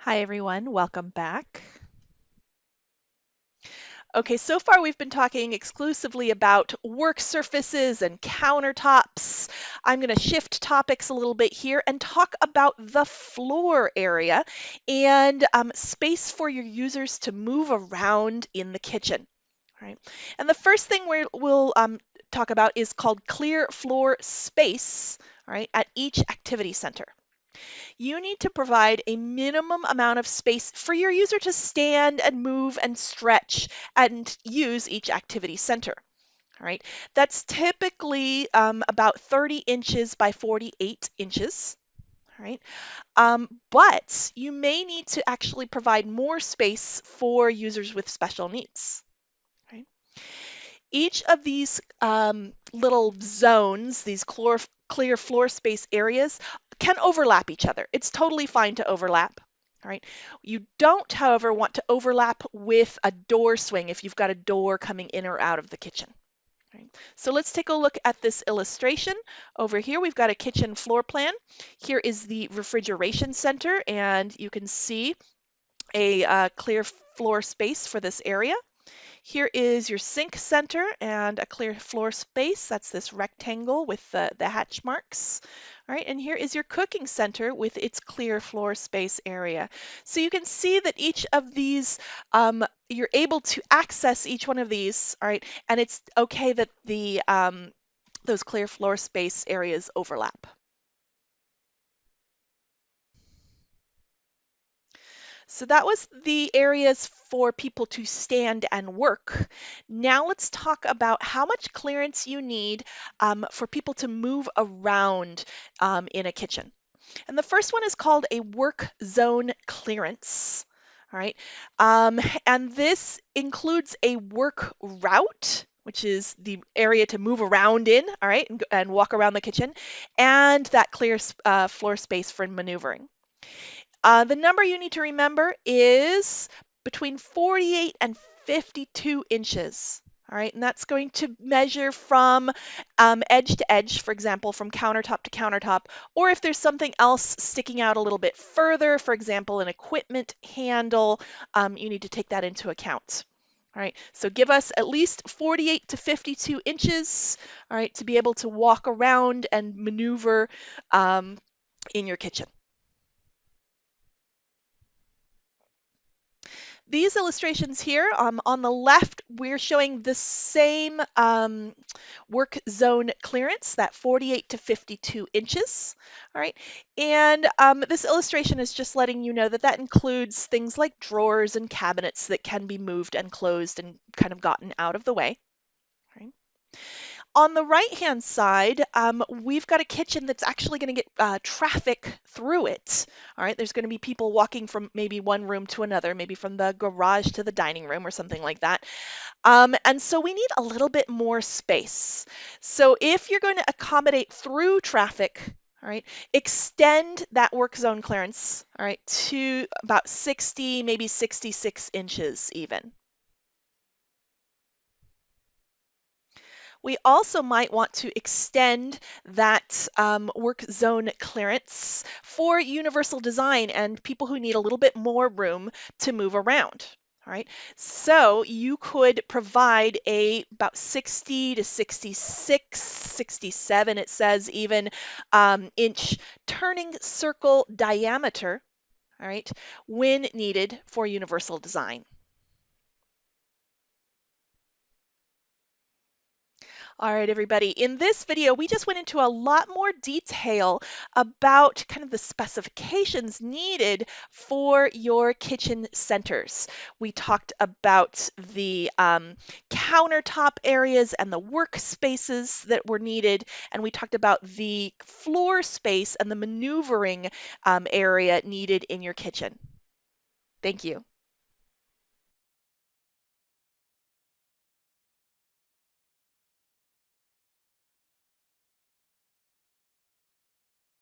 Hi everyone, welcome back. Okay, so far we've been talking exclusively about work surfaces and countertops. I'm going to shift topics a little bit here and talk about the floor area and space for your users to move around in the kitchen. All right, and the first thing we'll talk about is called clear floor space. All right, at each activity center. You need to provide a minimum amount of space for your user to stand and move and stretch and use each activity center. All right, that's typically about 30 inches by 48 inches. All right, but you may need to actually provide more space for users with special needs. Right? Each of these little zones, these clear floor space areas, can overlap each other. It's totally fine to overlap. All right. You don't, however, want to overlap with a door swing if you've got a door coming in or out of the kitchen. Right. So let's take a look at this illustration. Over here, we've got a kitchen floor plan. Here is the refrigeration center, and you can see a clear floor space for this area. Here is your sink center and a clear floor space. That's this rectangle with the hatch marks. All right, and here is your cooking center with its clear floor space area. So you can see that each of these, you're able to access each one of these, all right, and it's okay that the those clear floor space areas overlap. So that was the areas for people to stand and work. Now let's talk about how much clearance you need for people to move around in a kitchen. And the first one is called a work zone clearance. All right. And this includes a work route, which is the area to move around in, all right, and walk around the kitchen, and that clear floor space for maneuvering. The number you need to remember is between 48 and 52 inches. All right, and that's going to measure from edge to edge, for example, from countertop to countertop, or if there's something else sticking out a little bit further, for example, an equipment handle, you need to take that into account. All right, so give us at least 48 to 52 inches, all right, to be able to walk around and maneuver in your kitchen. These illustrations here, on the left, we're showing the same work zone clearance, that 48 to 52 inches. All right, and this illustration is just letting you know that that includes things like drawers and cabinets that can be moved and closed and kind of gotten out of the way. Right. On the right-hand side, we've got a kitchen that's actually going to get traffic through it. All right, there's going to be people walking from maybe one room to another, maybe from the garage to the dining room or something like that. And so we need a little bit more space. So if you're going to accommodate through traffic, all right, extend that work zone clearance, all right, to about 60, maybe 66 inches even. We also might want to extend that work zone clearance for universal design and people who need a little bit more room to move around. All right, so you could provide a about 60 to 66, 67, it says even, inch turning circle diameter, all right, when needed for universal design. All right, everybody. In this video, we just went into a lot more detail about kind of the specifications needed for your kitchen centers. We talked about the countertop areas and the workspaces that were needed, and we talked about the floor space and the maneuvering area needed in your kitchen. Thank you.